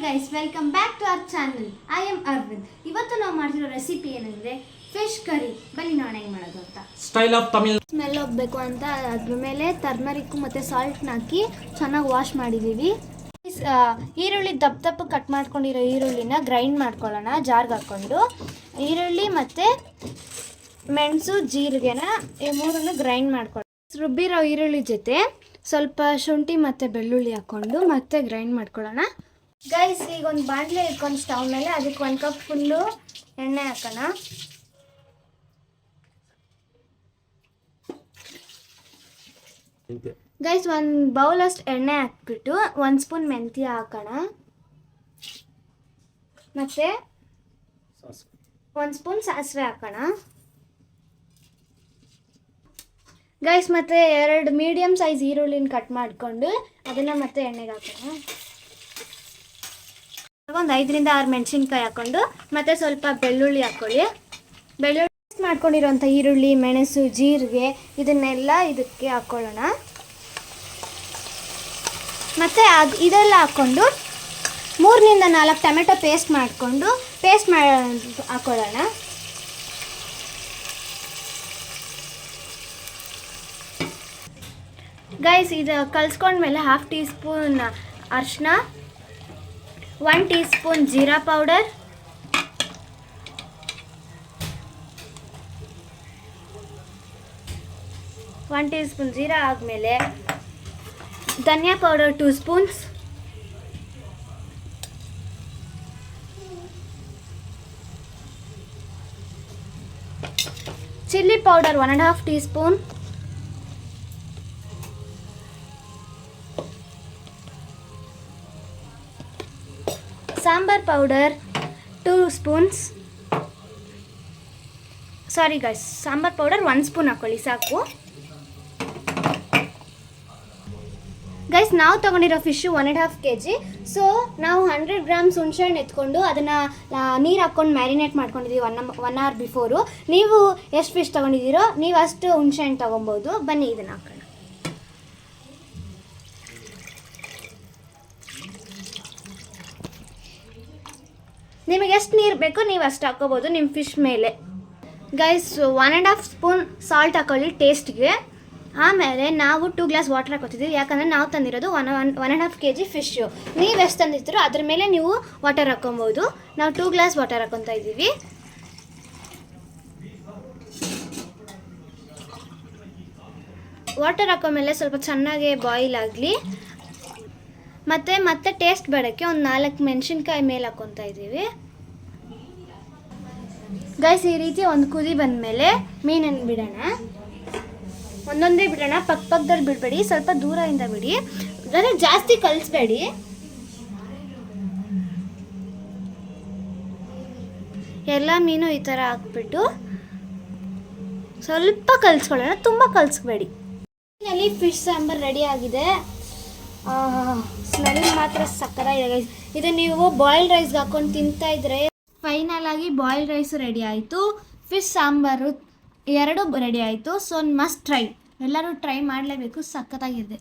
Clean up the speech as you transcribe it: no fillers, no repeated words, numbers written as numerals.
Guys, welcome back to our channel. I am Aravind. ಇವತ್ತು ನಾವು ಮಾಡ್ತಿರೋ ರೆಸಿಪಿ ಏನಂದರೆ ಫಿಶ್ ಕರಿ. ಬನ್ನಿ ನೋಡೋಣ ಹೆಂಗೆ ಮಾಡೋದು ಅಂತ. ಸ್ಟೈಲ್ ಆಫ್ ತಮಿಳ್ ಸ್ಮೆಲ್ ಹೋಗಬೇಕು ಅಂತ ಅದ್ರ ಮೇಲೆ ಟರ್ಮರಿಕ್ಕು ಮತ್ತು ಸಾಲ್ಟ್ನ ಹಾಕಿ ಚೆನ್ನಾಗಿ ವಾಶ್ ಮಾಡಿದ್ದೀವಿ. ಈರುಳ್ಳಿ ದಪ್ಪ ಕಟ್ ಮಾಡ್ಕೊಂಡಿರೋ ಈರುಳ್ಳಿನ ಗ್ರೈಂಡ್ ಮಾಡ್ಕೊಳ್ಳೋಣ ಜಾರ್ಗೆ ಹಾಕ್ಕೊಂಡು. ಈರುಳ್ಳಿ ಮತ್ತು ಮೆಣಸು ಜೀರಿಗೆನ ಈ ಮೂರನ್ನು ಗ್ರೈಂಡ್ ಮಾಡ್ಕೊಳ್ಳೋಣ. ರುಬ್ಬಿರೋ ಈರುಳ್ಳಿ ಜೊತೆ ಸ್ವಲ್ಪ ಶುಂಠಿ ಮತ್ತು ಬೆಳ್ಳುಳ್ಳಿ ಹಾಕ್ಕೊಂಡು ಮತ್ತೆ ಗ್ರೈಂಡ್ ಮಾಡ್ಕೊಳ್ಳೋಣ. ಗೈಸ್, ಈಗ ಒಂದು ಬಾಣಲೆ ಇಟ್ಕೊಂಡು ಸ್ಟವ್ ಮೇಲೆ ಅದಕ್ಕೆ 1 ಕಪ್ ಫುಲ್ಲು ಎಣ್ಣೆ ಹಾಕೋಣ. ಗೈಸ್, 1 ಬೌಲಷ್ಟು ಎಣ್ಣೆ ಹಾಕ್ಬಿಟ್ಟು 1 ಸ್ಪೂನ್ ಮೆಂತ್ಯ ಹಾಕೋಣ. ಮತ್ತು 1 ಸ್ಪೂನ್ ಸಾಸಿವೆ ಹಾಕೋಣ. ಗೈಸ್, ಮತ್ತು 2 ಮೀಡಿಯಮ್ ಸೈಜ್ ಈರುಳ್ಳಿನ ಕಟ್ ಮಾಡಿಕೊಂಡು ಅದನ್ನು ಮತ್ತೆ ಎಣ್ಣೆಗೆ ಹಾಕೋಣ. ಒಂದು 5ರಿಂದ 6 ಮೆಣಸಿನ್ಕಾಯಿ ಹಾಕ್ಕೊಂಡು ಮತ್ತು ಸ್ವಲ್ಪ ಬೆಳ್ಳುಳ್ಳಿ ಹಾಕ್ಕೊಳ್ಳಿ. ಬೆಳ್ಳುಳ್ಳಿ ಮಾಡ್ಕೊಂಡಿರೋಂಥ ಈರುಳ್ಳಿ, ಮೆಣಸು, ಜೀರಿಗೆ ಇದನ್ನೆಲ್ಲ ಇದಕ್ಕೆ ಹಾಕ್ಕೊಳ್ಳೋಣ. ಮತ್ತು ಇದೆಲ್ಲ ಹಾಕ್ಕೊಂಡು 3ರಿಂದ 4 ಟೊಮೆಟೊ ಪೇಸ್ಟ್ ಹಾಕ್ಕೊಳ್ಳೋಣ. ಗೈಸ್, ಇದು ಕಲಿಸ್ಕೊಂಡ್ಮೇಲೆ 1/2 ಟೀ ಸ್ಪೂನ್ ಅರಿಶಿನ, 1 ಟೀ ಸ್ಪೂನ್ ಜೀರಾ ಪೌಡರ್, 1 ಟೀ ಸ್ಪೂನ್ ಜೀರಾ ಆದಮೇಲೆ ಧನಿಯಾ powder 2 spoons, chilli powder 1.5 teaspoon, sambar powder 2 spoons. Sorry guys, sambar powder 1 spoon ಹಾಕ್ಕೊಳ್ಳಿ ಸಾಕು. ಗೈಸ್, ನಾವು ತೊಗೊಂಡಿರೋ ಫಿಶ್ಶು 1.5 kg. ಸೊ ನಾವು 100 ಗ್ರಾಮ್ಸ್ ಹುಣಸೆಹಣ್ಣು ಎತ್ಕೊಂಡು ಅದನ್ನು ನೀರು ಹಾಕ್ಕೊಂಡು ಮ್ಯಾರಿನೇಟ್ ಮಾಡ್ಕೊಂಡಿದ್ದೀವಿ 1 ಅವರ್ ಬಿಫೋರು. ನೀವು ಎಷ್ಟು ಫಿಶ್ ತೊಗೊಂಡಿದ್ದೀರೋ ನೀವು ಅಷ್ಟು ಹುಣಸೆಹಣ್ಣು ತೊಗೊಬೋದು. ಬನ್ನಿ ಇದನ್ನು ಹಾಕೋಣ. ನಿಮಗೆ ಎಷ್ಟು ನೀರು ಬೇಕೋ ನೀವು ಅಷ್ಟು ಹಾಕ್ಕೋಬೋದು ನಿಮ್ಮ ಫಿಶ್ ಮೇಲೆ. ಗೈಸ್, 1.5 ಸ್ಪೂನ್ ಸಾಲ್ಟ್ ಹಾಕೊಳ್ಳಿ ಟೇಸ್ಟ್ಗೆ. ಆಮೇಲೆ ನಾವು 2 ಗ್ಲಾಸ್ ವಾಟರ್ ಹಾಕೋತಿದ್ದೀವಿ, ಯಾಕಂದರೆ ನಾವು ತಂದಿರೋದು 1.5 kg ಫಿಶ್ಶು. ನೀವು ಎಷ್ಟು ತಂದಿರ್ತೀರೋ ಅದ್ರ ಮೇಲೆ ನೀವು ವಾಟರ್ ಹಾಕ್ಕೊಬೋದು. ನಾವು 2 ಗ್ಲಾಸ್ ವಾಟರ್ ಹಾಕ್ಕೊತಾ ಇದ್ದೀವಿ. ವಾಟರ್ ಹಾಕೊಂಡ್ಮೇಲೆ ಸ್ವಲ್ಪ ಚೆನ್ನಾಗಿ ಬಾಯ್ಲ್ ಆಗಲಿ. ಮತ್ತೆ ಟೇಸ್ಟ್ ಬೇಡಕ್ಕೆ ಒಂದು 4 ಮೆಣಸಿನ್ಕಾಯಿ ಮೇಲೆ ಹಾಕ್ಕೊತಾ ಇದ್ದೀವಿ. ಗೈಸ್, ಈ ರೀತಿ ಒಂದು ಕುದಿ ಬಂದಮೇಲೆ ಮೀನನ್ನು ಬಿಡೋಣ. ಒಂದೊಂದೇ ಬಿಡೋಣ, ಪಕ್ಕದಲ್ಲಿ ಬಿಡಬೇಡಿ, ಸ್ವಲ್ಪ ದೂರದಿಂದ ಬಿಡಿ, ಅಂದರೆ ಜಾಸ್ತಿ ಕಲಿಸ್ಬೇಡಿ. ಎಲ್ಲ ಮೀನು ಈ ಥರ ಹಾಕ್ಬಿಟ್ಟು ಸ್ವಲ್ಪ ಕಲಿಸ್ಕೊಳ್ಳೋಣ, ತುಂಬ ಕಲಿಸ್ಬೇಡಿ. ಇಲ್ಲಿ ಫಿಶ್ ಸಾಂಬಾರು ರೆಡಿ ಆಗಿದೆ. ಸ್ಮೆಲ್ ಮಾತ್ರ ಸಕ್ಕತ್ತಾಗಿದೆ ಗೈಸ್. ಇದು ನೀವು ಬಾಯ್ಲ್ಡ್ ರೈಸ್ಗೆ ಹಾಕ್ಕೊಂಡು ತಿಂತಾ ಇದ್ರೆ ಫೈನಲ್ ಆಗಿ ಬಾಯ್ಲ್ಡ್ ರೈಸು ರೆಡಿ ಆಯಿತು, ಫಿಶ್ ಸಾಂಬಾರು 2 ರೆಡಿ ಆಯಿತು. ಸೊ ಮಸ್ಟ್ ಟ್ರೈ, ಎಲ್ಲರೂ ಟ್ರೈ ಮಾಡಲೇಬೇಕು, ಸಕ್ಕತ್ತಾಗಿದೆ.